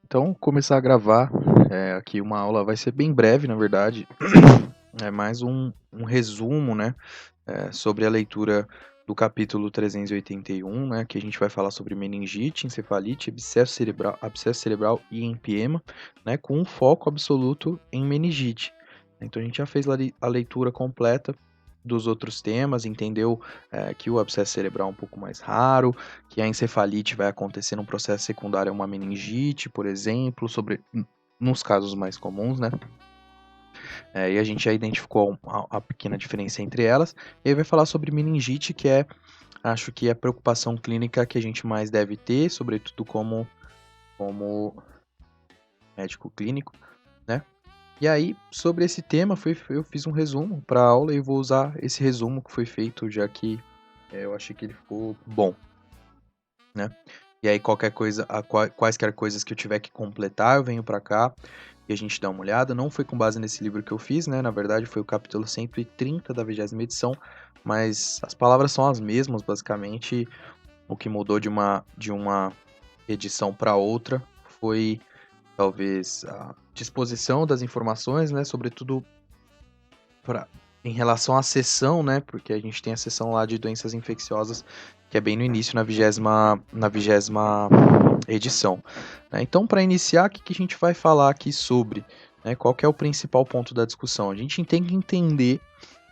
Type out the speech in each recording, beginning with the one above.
Então, começar a gravar aqui uma aula vai ser bem breve, na verdade. É mais um resumo, né, sobre a leitura do capítulo 381, né, que a gente vai falar sobre meningite, encefalite, abscesso cerebral e empiema, né, com um foco absoluto em meningite. Então, a gente já fez a leitura completa dos outros temas, entendeu que o abscesso cerebral é um pouco mais raro, que a encefalite vai acontecer num processo secundário a uma meningite, por exemplo, nos casos mais comuns, né? E a gente já identificou a pequena diferença entre elas. E aí vai falar sobre meningite, que acho que é a preocupação clínica que a gente mais deve ter, sobretudo como médico clínico, né? E aí, sobre esse tema, eu fiz um resumo para a aula e vou usar esse resumo que foi feito, já que eu achei que ele ficou bom, né? E aí, qualquer coisa, quaisquer coisas que eu tiver que completar, eu venho para cá e a gente dá uma olhada. Não foi com base nesse livro que eu fiz, né? Na verdade, foi o capítulo 130 da 20ª edição, mas as palavras são as mesmas, basicamente. O que mudou de uma edição para outra foi talvez a disposição das informações, né? Sobretudo em relação à seção, né? Porque a gente tem a seção lá de doenças infecciosas, que é bem no início, na vigésima edição, né? Então, para iniciar, o que a gente vai falar aqui sobre, né? Qual que é o principal ponto da discussão? A gente tem que entender,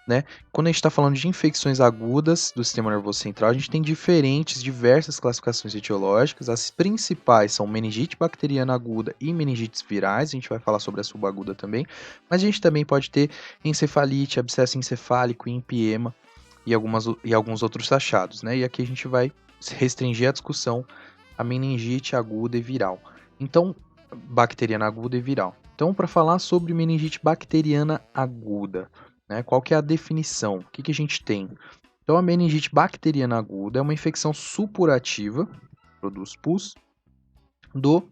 né? Quando a gente está falando de infecções agudas do sistema nervoso central, a gente tem diversas classificações etiológicas. As principais são meningite bacteriana aguda e meningites virais. A gente vai falar sobre a subaguda também. Mas a gente também pode ter encefalite, abscesso encefálico, empiema e alguns outros achados, né? E aqui a gente vai restringir a discussão à meningite aguda e viral. Então, bacteriana aguda e viral. Então, para falar sobre meningite bacteriana aguda, né, qual que é a definição? O que a gente tem? Então, a meningite bacteriana aguda é uma infecção supurativa, produz pus, do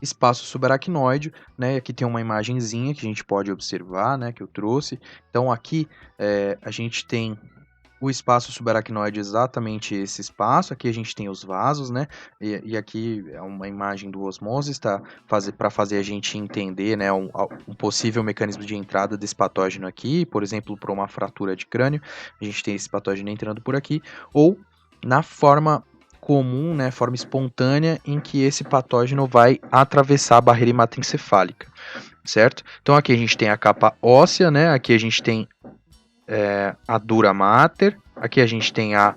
espaço subaracnoide, né? Aqui tem uma imagenzinha que a gente pode observar, né? Que eu trouxe. Então, aqui a gente tem o espaço subaracnoide é exatamente esse espaço. Aqui a gente tem os vasos, né? E aqui é uma imagem do osmose, tá? Para fazer a gente entender, né? Um possível mecanismo de entrada desse patógeno aqui, por exemplo, para uma fratura de crânio, a gente tem esse patógeno entrando por aqui, ou na forma comum, né? Forma espontânea, em que esse patógeno vai atravessar a barreira hematoencefálica, certo? Então aqui a gente tem a capa óssea, né? Aqui a gente tem a dura mater, aqui a gente tem a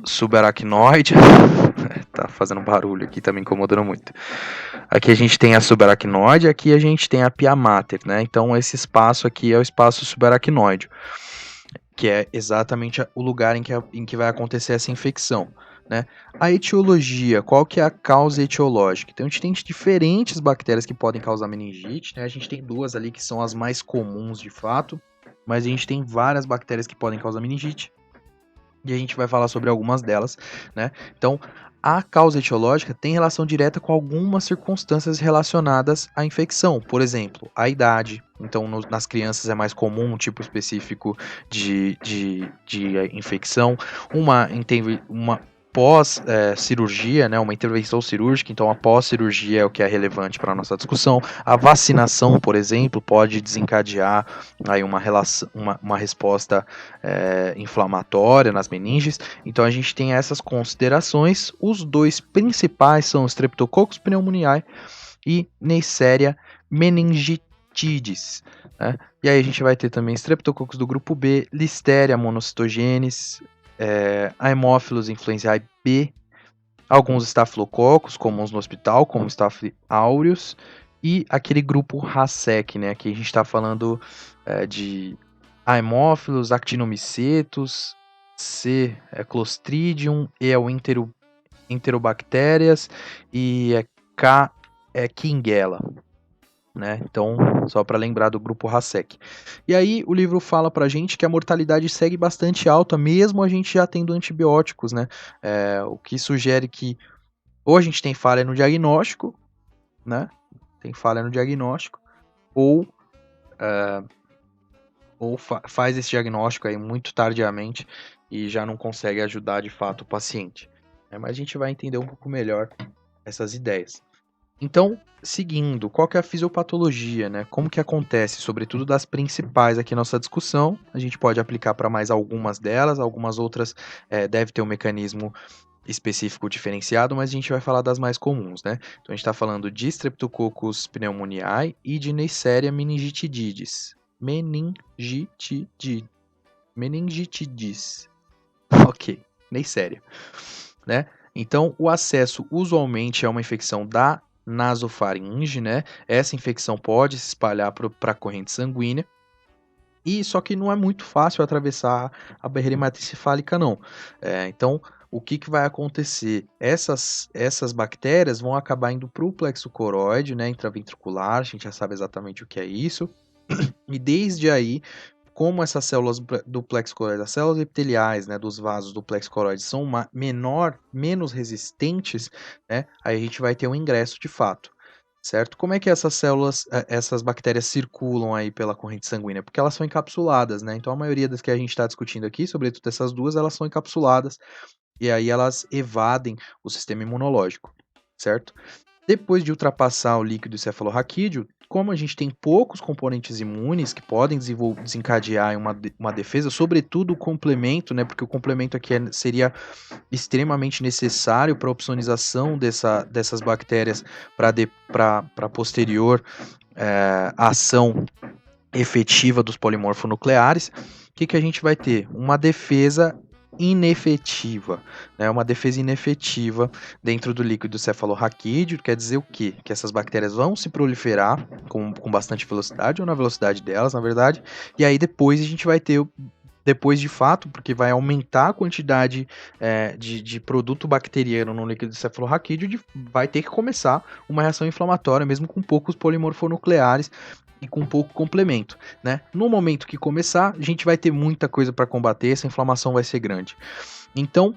subaracnoide, tá fazendo barulho aqui, tá me incomodando muito. Aqui a gente tem a subaracnoide, aqui a gente tem a pia mater, né? Então esse espaço aqui é o espaço subaracnoide, que é exatamente o lugar em que vai acontecer essa infecção, né? A etiologia, qual que é a causa etiológica? Então a gente tem diferentes bactérias que podem causar meningite, né? A gente tem duas ali que são as mais comuns de fato, mas a gente tem várias bactérias que podem causar meningite, e a gente vai falar sobre algumas delas, né? Então, a causa etiológica tem relação direta com algumas circunstâncias relacionadas à infecção. Por exemplo, a idade. Então, nas crianças é mais comum um tipo específico de infecção. Uma pós-cirurgia, né, uma intervenção cirúrgica, então a pós-cirurgia é o que é relevante para a nossa discussão. A vacinação, por exemplo, pode desencadear aí uma resposta inflamatória nas meninges. Então a gente tem essas considerações. Os dois principais são Streptococcus pneumoniae e Neisseria meningitidis, né? E aí a gente vai ter também Streptococcus do grupo B, Listeria monocytogenes, Haemophilus influenzae B, alguns estafilococos comuns no hospital, como Staph aureus, e aquele grupo Racec, né? Aqui a gente está falando de Haemophilus, Actinomycetus, C é Clostridium, E é o Enterobacterias e K é Kingella, né? Então, só para lembrar do grupo Racec. E aí o livro fala pra gente que a mortalidade segue bastante alta, mesmo a gente já tendo antibióticos, né? O que sugere que ou a gente tem falha no diagnóstico, né? Tem falha no diagnóstico, ou faz esse diagnóstico aí muito tardiamente e já não consegue ajudar de fato o paciente. Mas a gente vai entender um pouco melhor essas ideias. Então, seguindo, qual que é a fisiopatologia, né? Como que acontece, sobretudo das principais aqui na nossa discussão, a gente pode aplicar para mais algumas delas, algumas outras deve ter um mecanismo específico diferenciado, mas a gente vai falar das mais comuns, né? Então a gente está falando de Streptococcus pneumoniae e de Neisseria meningitidis. Meningitidis. Ok, Neisseria, né? Então, o acesso usualmente é uma infecção da nasofaringe, né? Essa infecção pode se espalhar para a corrente sanguínea. E só que não é muito fácil atravessar a barreira hematoencefálica, não. Então, o que vai acontecer? Essas bactérias vão acabar indo para o plexo coroide, né, intraventricular, a gente já sabe exatamente o que é isso. E desde aí, como essas células do plexo coroide, as células epiteliais, né, dos vasos do plexo coroide são menos resistentes, né, aí a gente vai ter um ingresso de fato, certo? Como é que essas células, essas bactérias circulam aí pela corrente sanguínea? Porque elas são encapsuladas, né? Então a maioria das que a gente está discutindo aqui, sobretudo essas duas, elas são encapsuladas e aí elas evadem o sistema imunológico, certo? Depois de ultrapassar o líquido cefalorraquídeo, como a gente tem poucos componentes imunes que podem desencadear uma defesa, sobretudo o complemento, né? Porque o complemento aqui seria extremamente necessário para a opsonização dessas bactérias para posterior ação efetiva dos polimorfonucleares. O que a gente vai ter? Uma defesa inefetiva, né? Uma defesa inefetiva dentro do líquido cefalorraquídeo, quer dizer o quê? Que essas bactérias vão se proliferar com bastante velocidade, ou na velocidade delas, na verdade, e aí depois a gente vai ter depois de fato, porque vai aumentar a quantidade de produto bacteriano no líquido cefalorraquídeo, vai ter que começar uma reação inflamatória, mesmo com poucos polimorfonucleares e com pouco complemento, né? No momento que começar, a gente vai ter muita coisa para combater, essa inflamação vai ser grande. Então,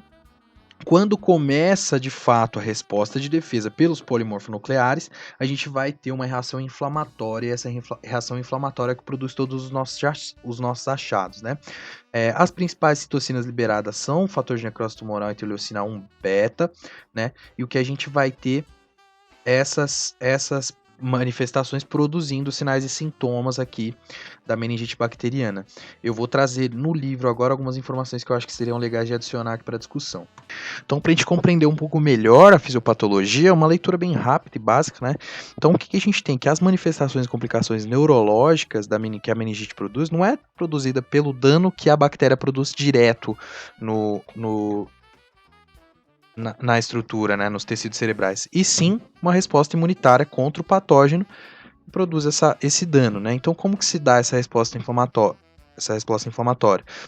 quando começa de fato a resposta de defesa pelos polimorfonucleares, a gente vai ter uma reação inflamatória, e essa reação inflamatória que produz todos os nossos achados, né? As principais citocinas liberadas são o fator de necrose tumoral e interleucina 1 beta, né? E o que a gente vai ter essas manifestações produzindo sinais e sintomas aqui da meningite bacteriana. Eu vou trazer no livro agora algumas informações que eu acho que seriam legais de adicionar aqui para a discussão. Então, para a gente compreender um pouco melhor a fisiopatologia, é uma leitura bem rápida e básica, né? Então, o que a gente tem? Que as manifestações e complicações neurológicas que a meningite produz não é produzida pelo dano que a bactéria produz direto na estrutura, né, nos tecidos cerebrais, e sim uma resposta imunitária contra o patógeno que produz esse dano, né? Então, como que se dá essa resposta inflamatória?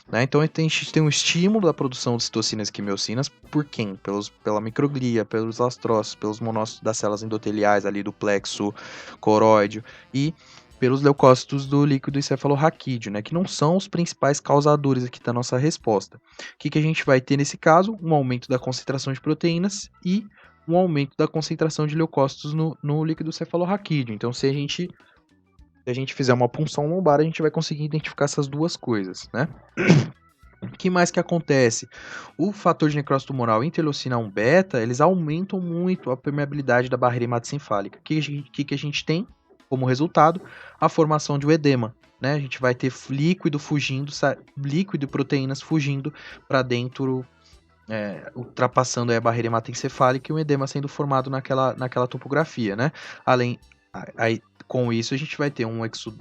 Né? Então, a gente tem um estímulo da produção de citocinas e quimiocinas por quem? Pela microglia, pelos astrócitos, pelos monócitos das células endoteliais ali do plexo coroide e pelos leucócitos do líquido encefalorraquídeo, né, que não são os principais causadores aqui da nossa resposta. O que a gente vai ter nesse caso? Um aumento da concentração de proteínas e um aumento da concentração de leucócitos no líquido cefalorraquídeo. Então, se a gente fizer uma punção lombar, a gente vai conseguir identificar essas duas coisas, né? O que mais que acontece? O fator de necrose tumoral e interleucina 1 beta, eles aumentam muito a permeabilidade da barreira hematoencefálica. O que a gente tem como resultado? A formação de um edema, né? A gente vai ter líquido fugindo, líquido e proteínas fugindo para dentro, ultrapassando a barreira hematoencefálica e um edema sendo formado naquela topografia, né? Aí, com isso, a gente vai ter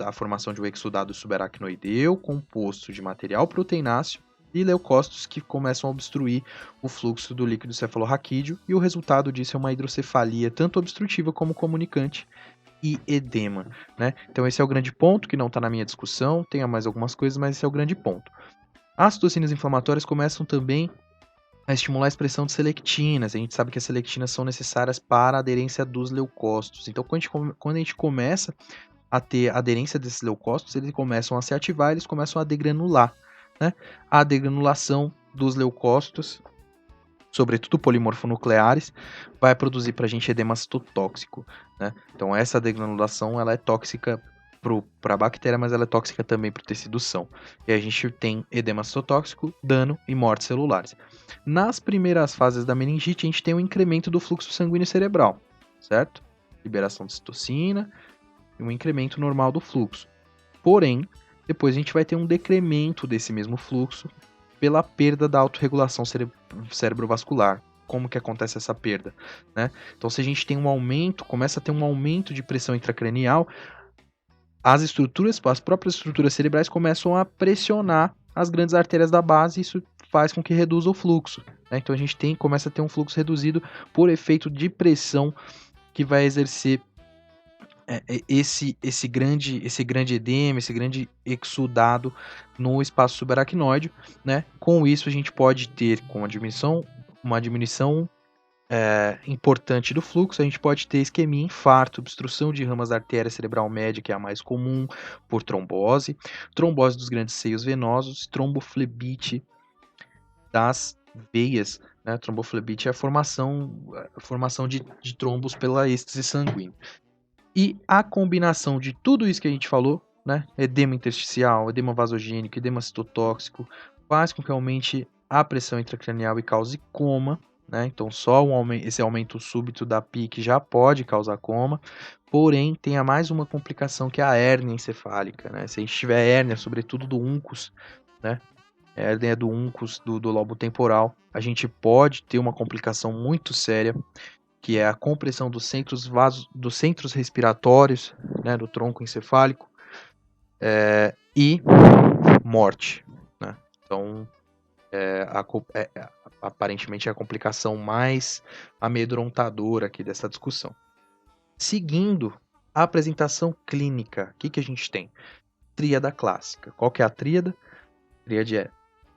a formação de um exudado subaracnoideu composto de material proteináceo e leucócitos que começam a obstruir o fluxo do líquido cefalorraquídeo, e o resultado disso é uma hidrocefalia tanto obstrutiva como comunicante e edema, né? Então esse é o grande ponto, que não está na minha discussão, tem mais algumas coisas, mas esse é o grande ponto. As citocinas inflamatórias começam também a estimular a expressão de selectinas. A gente sabe que as selectinas são necessárias para a aderência dos leucócitos. Então, quando a gente começa a ter aderência desses leucócitos, eles começam a se ativar, eles começam a degranular, né? A degranulação dos leucócitos, sobretudo polimorfonucleares, vai produzir para a gente edema citotóxico, né? Então, essa degranulação ela é tóxica para a bactéria, mas ela é tóxica também para o tecido são. E a gente tem edema citotóxico, dano e mortes celulares. Nas primeiras fases da meningite, a gente tem um incremento do fluxo sanguíneo cerebral, certo? Liberação de citocina e um incremento normal do fluxo. Porém, depois a gente vai ter um decremento desse mesmo fluxo pela perda da autorregulação cerebrovascular. Como que acontece essa perda, né? Então, se a gente tem um aumento, começa a ter um aumento de pressão intracranial, as próprias estruturas cerebrais começam a pressionar as grandes artérias da base e isso faz com que reduza o fluxo, né? Então, a gente começa a ter um fluxo reduzido por efeito de pressão que vai exercer esse grande edema, esse grande exudado no espaço subaracnoide, né? Com isso a gente pode ter uma diminuição importante do fluxo, a gente pode ter isquemia, infarto, obstrução de ramas da artéria cerebral média, que é a mais comum, por trombose dos grandes seios venosos, tromboflebite das veias, né? Tromboflebite é a formação de trombos pela êxtase sanguínea. E a combinação de tudo isso que a gente falou, né, edema intersticial, edema vasogênico, edema citotóxico, faz com que aumente a pressão intracranial e cause coma, né? Então só esse aumento súbito da PIC já pode causar coma, porém tem mais uma complicação que é a hérnia encefálica, né? Se a gente tiver hérnia, sobretudo do uncus, né, hérnia do uncus do lobo temporal, a gente pode ter uma complicação muito séria, que é a compressão dos centros respiratórios, né, do tronco encefálico, e morte, né? Então, aparentemente é a complicação mais amedrontadora aqui dessa discussão. Seguindo a apresentação clínica, o que a gente tem? Tríada clássica. Qual que é a tríada? A tríade é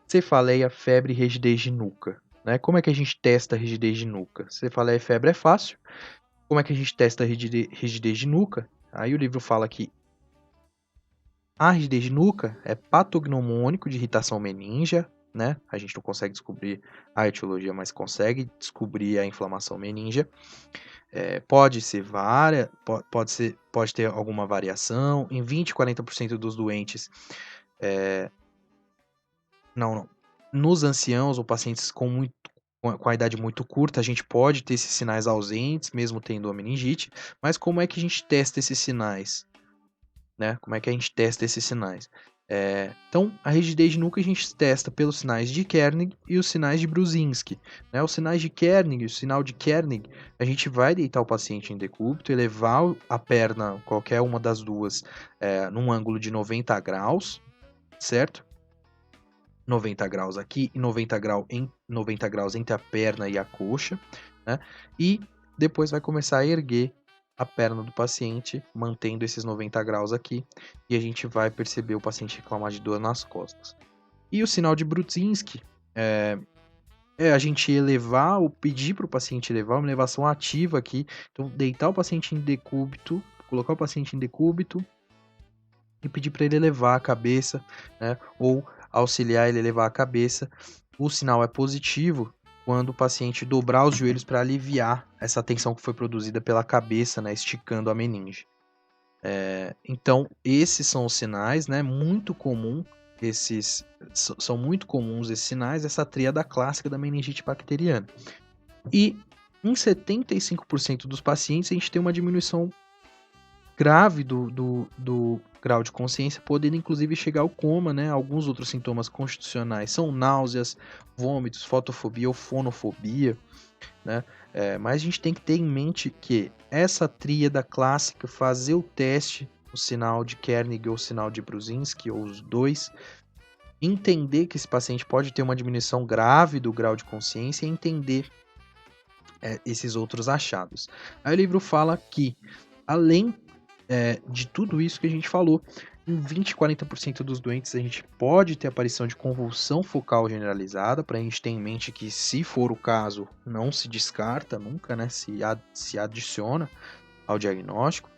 cefaleia, febre e rigidez de nuca. Né? Como é que a gente testa a rigidez de nuca? Cefaleia e febre é fácil. Como é que a gente testa a rigidez de nuca? Aí o livro fala que a rigidez de nuca é patognomônico de irritação meníngea, né? A gente não consegue descobrir a etiologia, mas consegue descobrir a inflamação meníngea. Pode ser pode ter alguma variação. Em 20, 40% dos doentes, nos anciãos ou pacientes com a idade muito curta, a gente pode ter esses sinais ausentes, mesmo tendo a meningite, mas como é que a gente testa esses sinais? Né? Como é que a gente testa esses sinais? Então, a rigidez de nuca a gente testa pelos sinais de Kernig e os sinais de Brusinski. Né? Os sinais de Kernig, o sinal de Kernig, a gente vai deitar o paciente em decúbito, elevar a perna, qualquer uma das duas, num ângulo de 90 graus, certo? 90 graus aqui e 90 graus entre a perna e a coxa, né? E depois vai começar a erguer a perna do paciente, mantendo esses 90 graus aqui, e a gente vai perceber o paciente reclamar de dor nas costas. E o sinal de Brusinski é a gente elevar ou pedir para o paciente elevar, uma elevação ativa aqui, então deitar o paciente em decúbito, colocar o paciente em decúbito e pedir para ele elevar a cabeça, né? Ou auxiliar ele a elevar a cabeça. O sinal é positivo quando o paciente dobrar os joelhos para aliviar essa tensão que foi produzida pela cabeça, né, esticando a meninge. Então, esses são os sinais, né, muito comum, são muito comuns esses sinais, essa tríada clássica da meningite bacteriana. E em 75% dos pacientes a gente tem uma diminuição grave do grau de consciência, podendo inclusive chegar ao coma, né? Alguns outros sintomas constitucionais são náuseas, vômitos, fotofobia ou fonofobia, né? Mas a gente tem que ter em mente que essa tríada clássica, fazer o teste, o sinal de Kernig ou o sinal de Brusinski, ou os dois, entender que esse paciente pode ter uma diminuição grave do grau de consciência e entender esses outros achados. Aí o livro fala que, além de tudo isso que a gente falou, em 20, 40% dos doentes a gente pode ter aparição de convulsão focal generalizada, para a gente ter em mente que, se for o caso, não se descarta nunca, né? Se adiciona ao diagnóstico,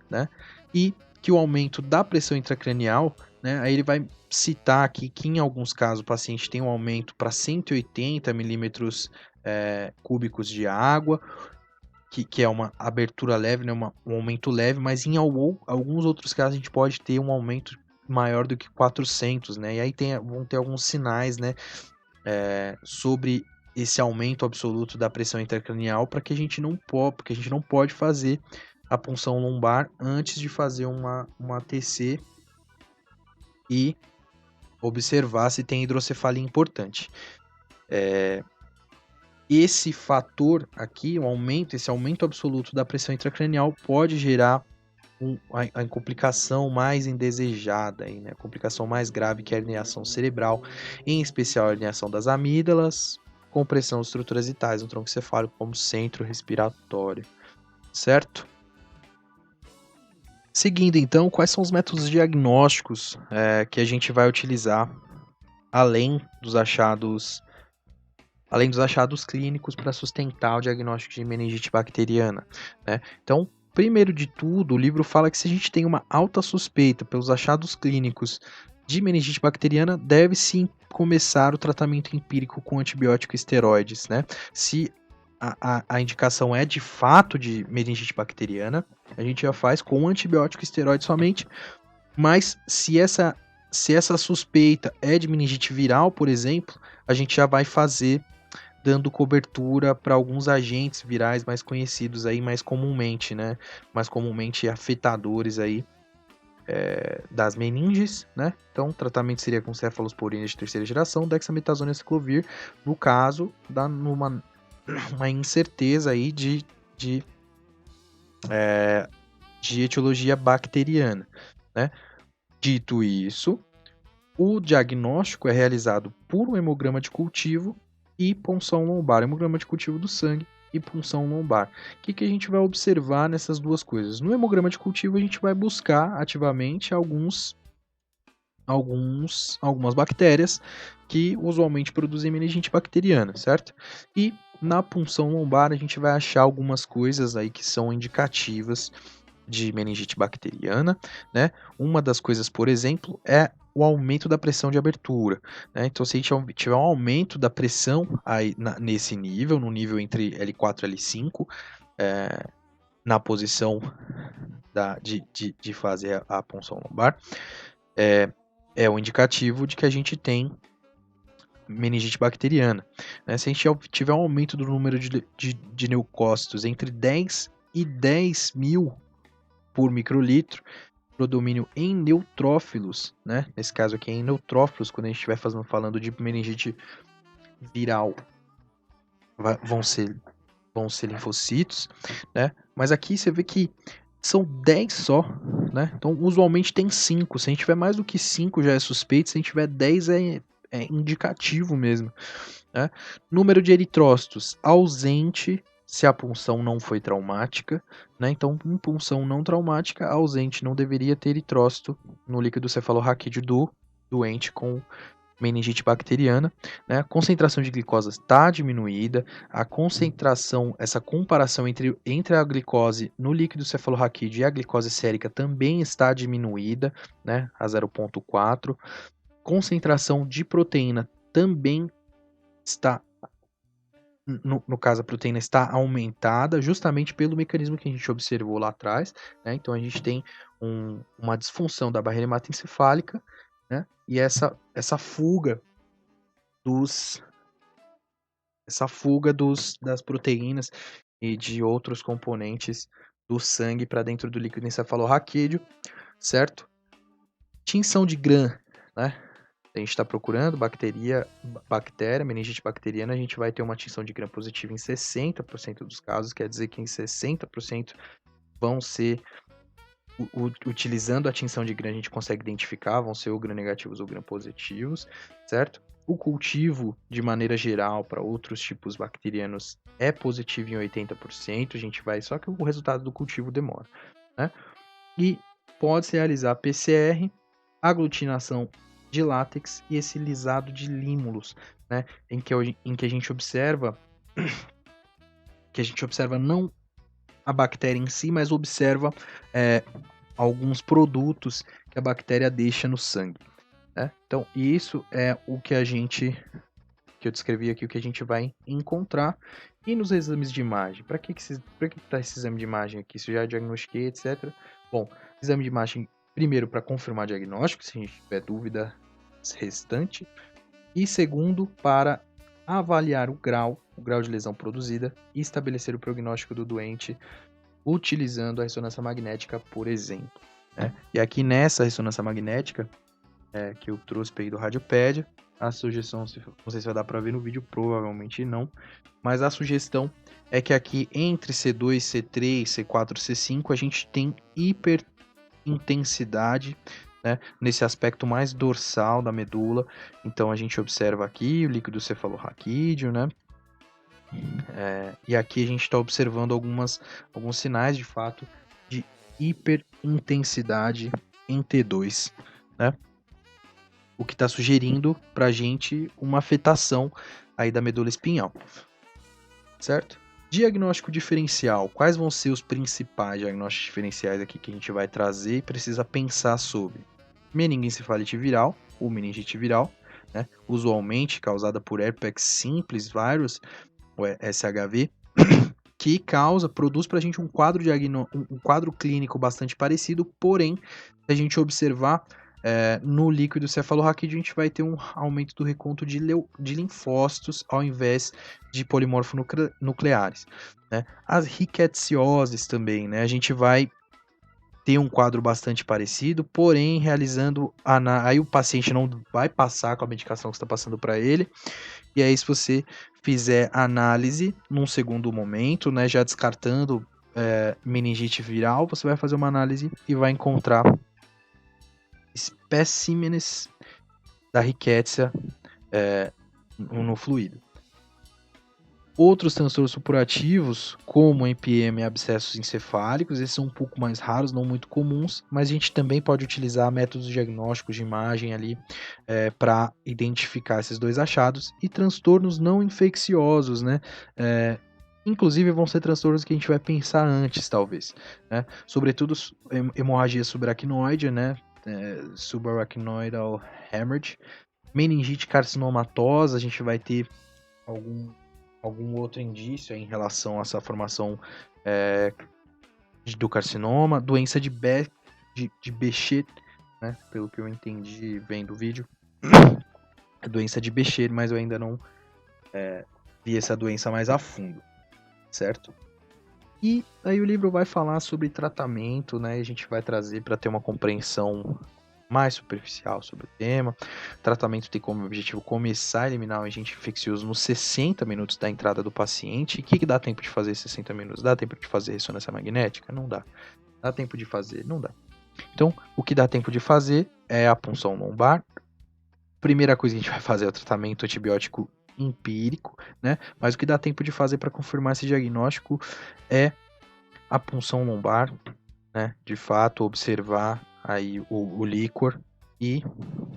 né? E que o aumento da pressão intracranial, né? Aí ele vai citar aqui que em alguns casos o paciente tem um aumento para 180 milímetros cúbicos de água, que é uma abertura leve, né, um aumento leve, mas em alguns outros casos a gente pode ter um aumento maior do que 400, né? E aí vão ter alguns sinais, né, sobre esse aumento absoluto da pressão intracranial porque a gente não pode fazer a punção lombar antes de fazer uma TC e observar se tem hidrocefalia importante. Esse fator aqui, esse aumento absoluto da pressão intracranial pode gerar a complicação mais indesejada, aí, né? A complicação mais grave que é a herniação cerebral, em especial a herniação das amígdalas, compressão de estruturas vitais no tronco cefálico como centro respiratório, certo? Seguindo então, quais são os métodos diagnósticos que a gente vai utilizar além dos achados clínicos para sustentar o diagnóstico de meningite bacteriana, né? Então, primeiro de tudo, o livro fala que se a gente tem uma alta suspeita pelos achados clínicos de meningite bacteriana, deve sim começar o tratamento empírico com antibiótico e esteroides, né? Se a indicação é de fato de meningite bacteriana, a gente já faz com antibiótico e esteroide somente, mas se essa suspeita é de meningite viral, por exemplo, a gente já vai fazer dando cobertura para alguns agentes virais mais conhecidos aí, mais comumente, né? Mais comumente afetadores aí das meninges, né? Então, o tratamento seria com cefalosporinas de terceira geração, dexametasona e aciclovir, no caso numa uma incerteza aí de etiologia bacteriana, né? Dito isso, o diagnóstico é realizado por um hemograma de cultivo e punção lombar, hemograma de cultivo do sangue e punção lombar. O que a gente vai observar nessas duas coisas? No hemograma de cultivo a gente vai buscar ativamente algumas bactérias que usualmente produzem meningite bacteriana, certo? E na punção lombar a gente vai achar algumas coisas aí que são indicativas de meningite bacteriana, né? Uma das coisas, por exemplo, é o aumento da pressão de abertura, né? Então, se a gente tiver um aumento da pressão aí nesse nível, no nível entre L4 e L5, na posição de fazer a punção lombar, é um indicativo de que a gente tem meningite bacteriana, né? Se a gente tiver um aumento do número de leucócitos entre 10 e 10 mil por microlitro, predomínio em neutrófilos, né? Nesse caso aqui é em neutrófilos, quando a gente estiver falando de meningite viral, vão ser linfocitos, né? Mas aqui você vê que são 10 só, né? Então, usualmente tem 5. Se a gente tiver mais do que 5 já é suspeito, se a gente tiver 10 é indicativo mesmo, né? Número de eritrócitos ausente se a punção não foi traumática, né? Então, em punção não traumática, ausente, não deveria ter eritrócito no líquido cefalorraquídeo do doente com meningite bacteriana, né? A concentração de glicose está diminuída, essa comparação entre a glicose no líquido cefalorraquídeo e a glicose sérica também está diminuída, né? A 0,4. Concentração de proteína também está, no caso a proteína está aumentada justamente pelo mecanismo que a gente observou lá atrás, né? Então a gente tem uma disfunção da barreira hematoencefálica, né? E essa fuga das proteínas e de outros componentes do sangue para dentro do líquido encefalorraquídeo, certo? Tinção de Gram, né? A gente está procurando bactéria, meningite bacteriana, a gente vai ter uma tinção de Gram positiva em 60% dos casos, quer dizer que em 60% vão ser, utilizando a tinção de Gram, a gente consegue identificar, vão ser ou Gram negativos ou Gram positivos, certo? O cultivo, de maneira geral, para outros tipos bacterianos, é positivo em 80%, a gente vai, só que o resultado do cultivo demora, né? E pode-se realizar PCR, aglutinação de látex e esse lisado de límulos, né, em que a gente observa não a bactéria em si, mas observa alguns produtos que a bactéria deixa no sangue, né? Então, isso é o que a gente que eu descrevi aqui, o que a gente vai encontrar. E nos exames de imagem? Para que tá esse exame de imagem aqui? Se eu já diagnostiquei, etc. Bom, exame de imagem, primeiro, para confirmar diagnóstico, se a gente tiver dúvida restante. E segundo, para avaliar o grau de lesão produzida e estabelecer o prognóstico do doente utilizando a ressonância magnética, por exemplo. Né? E aqui nessa ressonância magnética, que eu trouxe aí do Radiopédia, a sugestão, não sei se vai dar para ver no vídeo, provavelmente não, mas a sugestão é que aqui entre C2, C3, C4, C5, a gente tem hiperintensidade, né, nesse aspecto mais dorsal da medula. Então a gente observa aqui o líquido cefalorraquídeo, né? E aqui a gente está observando alguns sinais de fato de hiperintensidade em T2, né? O que está sugerindo para a gente uma afetação aí da medula espinhal, certo? Diagnóstico diferencial. Quais vão ser os principais diagnósticos diferenciais aqui que a gente vai trazer e precisa pensar sobre? Meningoencefalite viral ou meningite viral, né? Usualmente causada por herpes simples virus, ou SHV, que produz para a gente um quadro clínico bastante parecido, porém, se a gente observar no líquido cefalorraquídeo, a gente vai ter um aumento do reconto de linfócitos ao invés de polimorfonucleares. Né? As ricketsioses também, né? A gente vai ter um quadro bastante parecido, porém, realizando aí o paciente não vai passar com a medicação que está passando para ele, e aí se você fizer análise num segundo momento, né, já descartando meningite viral, você vai fazer uma análise e vai encontrar espécimenes da rickettsia no fluido. Outros transtornos supurativos, como MPM e abscessos encefálicos, esses são um pouco mais raros, não muito comuns, mas a gente também pode utilizar métodos diagnósticos de imagem ali para identificar esses dois achados. E transtornos não infecciosos, né? Inclusive vão ser transtornos que a gente vai pensar antes, talvez, né? Sobretudo hemorragia subaracnoide, né? Subarachnoidal hemorrhage, meningite carcinomatosa, a gente vai ter algum outro indício em relação a essa formação do carcinoma, doença de Behçet, né? Pelo que eu entendi vendo o vídeo, é doença de Behçet, mas eu ainda não vi essa doença mais a fundo, certo? E aí o livro vai falar sobre tratamento, né? E a gente vai trazer para ter uma compreensão mais superficial sobre o tema. O tratamento tem como objetivo começar a eliminar o agente infeccioso nos 60 minutos da entrada do paciente. E o que dá tempo de fazer 60 minutos? Dá tempo de fazer ressonância magnética? Não dá. Dá tempo de fazer? Não dá. Então, o que dá tempo de fazer é a punção lombar. Primeira coisa que a gente vai fazer é o tratamento antibiótico empírico, né? Mas o que dá tempo de fazer para confirmar esse diagnóstico é a punção lombar, né? De fato, observar aí o líquor e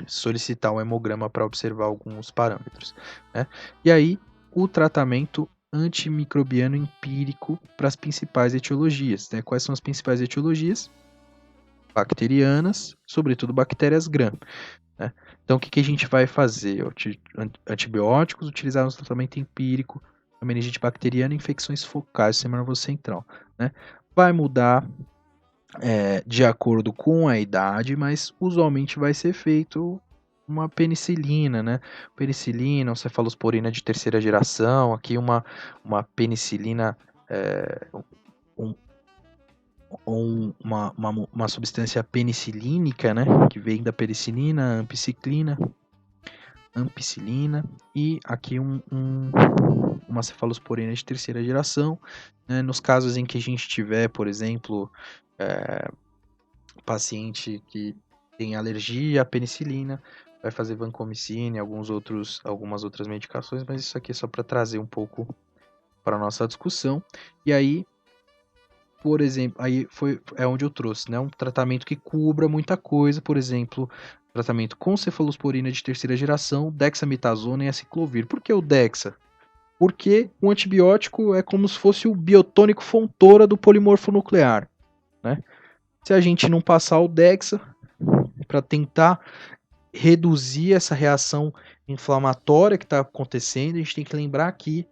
solicitar um hemograma para observar alguns parâmetros, né? E aí o tratamento antimicrobiano empírico para as principais etiologias, né? Quais são as principais etiologias? Bacterianas, sobretudo bactérias gram, né? Então o que a gente vai fazer? Antibióticos utilizados no tratamento empírico, a meningite bacteriana e infecções focais do sistema nervoso central, né? Vai mudar de acordo com a idade, mas usualmente vai ser feito uma penicilina, né? Penicilina, cefalosporina de terceira geração, aqui uma penicilina, uma substância penicilínica, né? Que vem da penicilina, ampicilina, e aqui uma cefalosporina de terceira geração, né? Nos casos em que a gente tiver, por exemplo, paciente que tem alergia à penicilina, vai fazer vancomicina, algumas outras medicações, mas isso aqui é só para trazer um pouco para a nossa discussão. E aí, por exemplo, é onde eu trouxe, né? Um tratamento que cubra muita coisa, por exemplo, tratamento com cefalosporina de terceira geração, dexametasona e aciclovir. Por que o dexa? Porque o antibiótico é como se fosse o biotônico fontora do polimorfonuclear, né? Se a gente não passar o dexa para tentar reduzir essa reação inflamatória que está acontecendo. A gente tem que lembrar que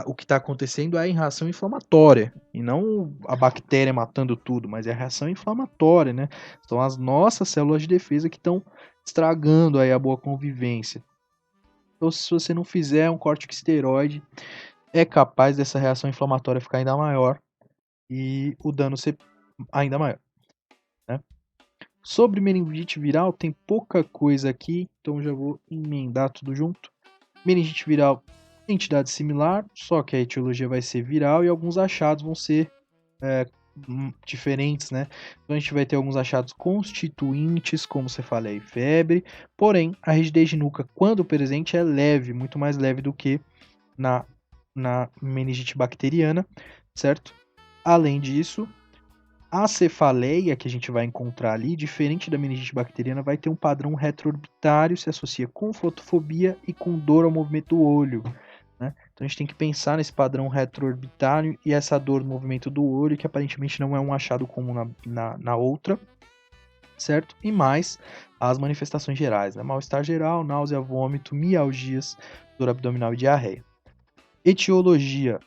o que está acontecendo é a reação inflamatória, e não a bactéria matando tudo, mas é a reação inflamatória, né? São as nossas células de defesa que estão estragando aí a boa convivência. Então, se você não fizer um corticosteroide, é capaz dessa reação inflamatória ficar ainda maior e o dano ser ainda maior, né? Sobre meningite viral, tem pouca coisa aqui, então já vou emendar tudo junto. Meningite viral, entidade similar, só que a etiologia vai ser viral e alguns achados vão ser diferentes, né? Então a gente vai ter alguns achados constituintes, como você fala aí, febre, porém a rigidez de nuca, quando presente, é leve, muito mais leve do que na meningite bacteriana, certo? Além disso, a cefaleia que a gente vai encontrar ali, diferente da meningite bacteriana, vai ter um padrão retroorbitário, se associa com fotofobia e com dor ao movimento do olho, né? Então a gente tem que pensar nesse padrão retroorbitário e essa dor no movimento do olho, que aparentemente não é um achado comum na outra, certo? E mais as manifestações gerais, né? Mal-estar geral, náusea, vômito, mialgias, dor abdominal e diarreia. Etiologia.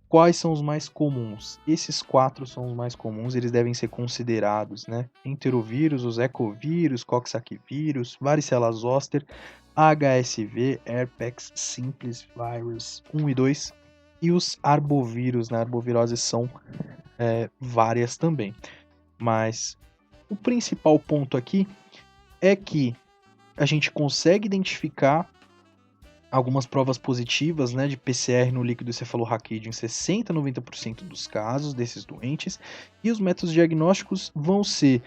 Quais são os mais comuns? Esses 4 são os mais comuns, eles devem ser considerados, né? Enterovírus, os ecovírus, coxsackvírus, varicela zoster, HSV, herpes simplex virus 1 e 2 e os arbovírus, né? Arboviroses são várias também. Mas o principal ponto aqui é que a gente consegue identificar algumas provas positivas, né, de PCR no líquido cefalorraquídeo em 60 a 90% dos casos desses doentes, e os métodos diagnósticos vão ser,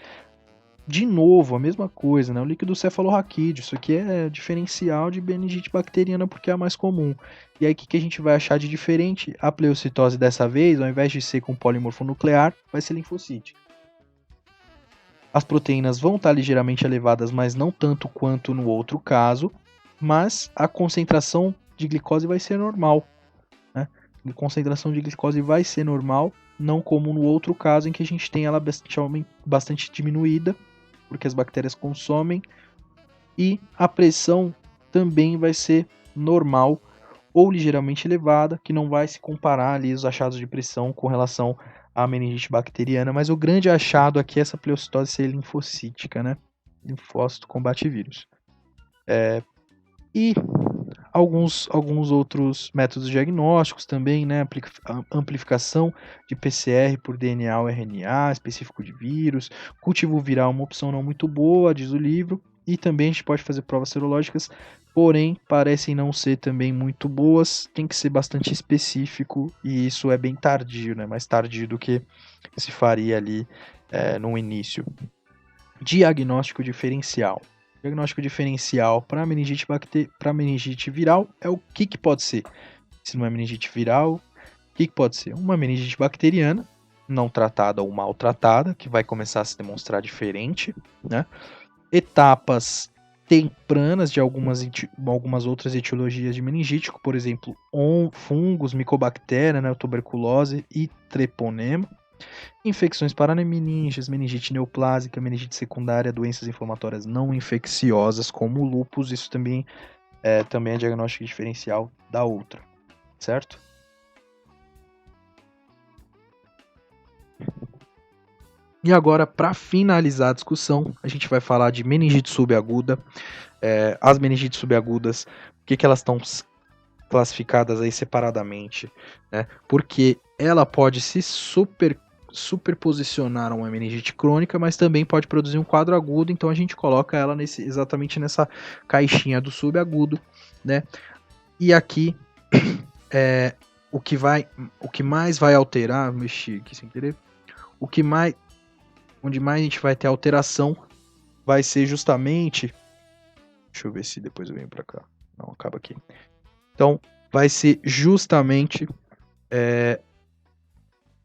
de novo, a mesma coisa, né, o líquido cefalorraquídeo, isso aqui é diferencial de meningite bacteriana porque é a mais comum. E aí o que a gente vai achar de diferente? A pleocitose dessa vez, ao invés de ser com polimorfo nuclear, vai ser linfocítica. As proteínas vão estar ligeiramente elevadas, mas não tanto quanto no outro caso, mas a concentração de glicose vai ser normal, né? A concentração de glicose vai ser normal, não como no outro caso em que a gente tem ela bastante diminuída, porque as bactérias consomem, e a pressão também vai ser normal ou ligeiramente elevada, que não vai se comparar ali os achados de pressão com relação à meningite bacteriana, mas o grande achado aqui é essa pleocitose ser linfocítica, né? Linfócito combate vírus. E alguns outros métodos diagnósticos também, né? Amplificação de PCR por DNA ou RNA específico de vírus, cultivo viral, uma opção não muito boa, diz o livro, e também a gente pode fazer provas serológicas, porém parecem não ser também muito boas, tem que ser bastante específico, e isso é bem tardio, né? Mais tardio do que se faria ali no início. Diagnóstico diferencial. Diagnóstico diferencial para meningite viral é o que pode ser? Se não é meningite viral, o que pode ser? Uma meningite bacteriana, não tratada ou mal tratada, que vai começar a se demonstrar diferente, né? Etapas tempranas de algumas outras etiologias de meningite, por exemplo, fungos, micobactéria, né, tuberculose e treponema. Infecções parameninges, meningite neoplásica, meningite secundária, doenças inflamatórias não infecciosas como o lúpus, isso também é diagnóstico diferencial da outra, certo? E agora, para finalizar a discussão, a gente vai falar de meningite subaguda. As meningites subagudas, por que elas estão classificadas aí separadamente, né? Porque ela pode se superposicionar a uma meningite crônica, mas também pode produzir um quadro agudo, então a gente coloca ela exatamente nessa caixinha do subagudo, né? E aqui o que mais vai alterar, mexi aqui sem querer, onde mais a gente vai ter alteração vai ser justamente, deixa eu ver se depois eu venho para cá, não, acaba aqui. Então, vai ser justamente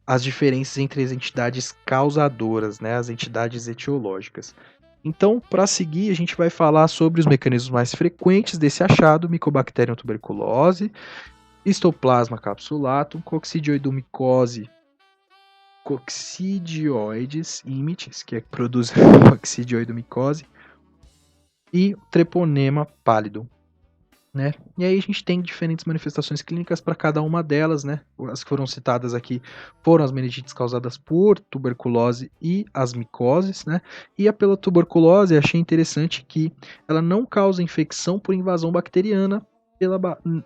as diferenças entre as entidades causadoras, né, as entidades etiológicas. Então, para seguir, a gente vai falar sobre os mecanismos mais frequentes desse achado: Mycobacterium tuberculose, Histoplasma capsulatum, Coccidioides imitis, que produz coccidioidomicose, e treponema pálido, né? E aí a gente tem diferentes manifestações clínicas para cada uma delas, né? As que foram citadas aqui foram as meningites causadas por tuberculose e as micoses, né? E a pela tuberculose, achei interessante que ela não causa infecção por invasão bacteriana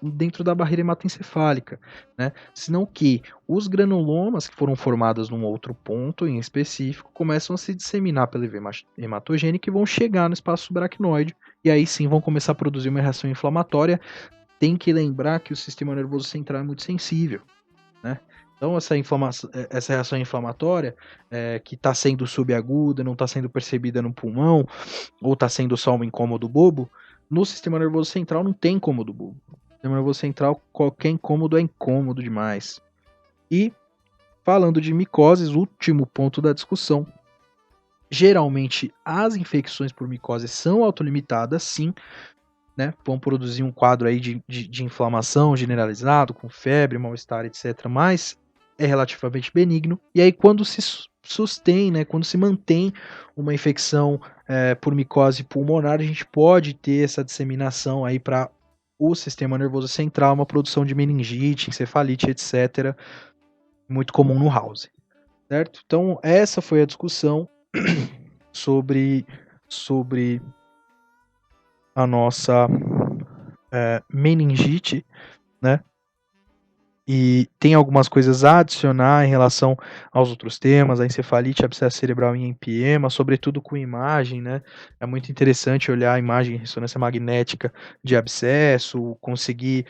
dentro da barreira hematoencefálica, né? Senão que os granulomas que foram formados num outro ponto em específico começam a se disseminar pela veia hematogênica e vão chegar no espaço subaracnoide e aí sim vão começar a produzir uma reação inflamatória. Tem que lembrar que o sistema nervoso central é muito sensível, né? Então essa reação inflamatória que está sendo subaguda, não está sendo percebida no pulmão, ou está sendo só um incômodo bobo, no sistema nervoso central não tem incômodo bobo. No sistema nervoso central, qualquer incômodo é incômodo demais. E, falando de micoses, último ponto da discussão, geralmente as infecções por micose são autolimitadas, sim, né? Vão produzir um quadro aí de inflamação generalizado, com febre, mal-estar, etc., mas é relativamente benigno. E aí, quando se sustém, né, quando se mantém uma infecção por micose pulmonar, a gente pode ter essa disseminação aí para o sistema nervoso central, uma produção de meningite, encefalite, etc., muito comum no house, certo? Então, essa foi a discussão sobre a nossa meningite, né? E tem algumas coisas a adicionar em relação aos outros temas, a encefalite, abscesso cerebral em empiema, sobretudo com imagem, né? É muito interessante olhar a imagem em ressonância magnética de abscesso, conseguir,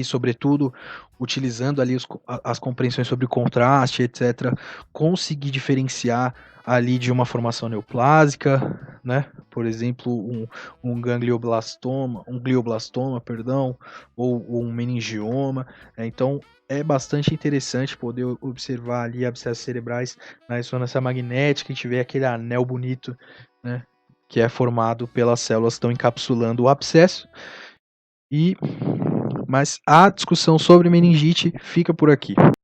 sobretudo, utilizando ali as compreensões sobre contraste, etc., conseguir diferenciar ali de uma formação neoplásica, né? Por exemplo, um glioblastoma, perdão, ou um meningioma. Então, é bastante interessante poder observar ali abscessos cerebrais na ressonância magnética e tiver aquele anel bonito, né? Que é formado pelas células que estão encapsulando o abscesso. Mas a discussão sobre meningite fica por aqui.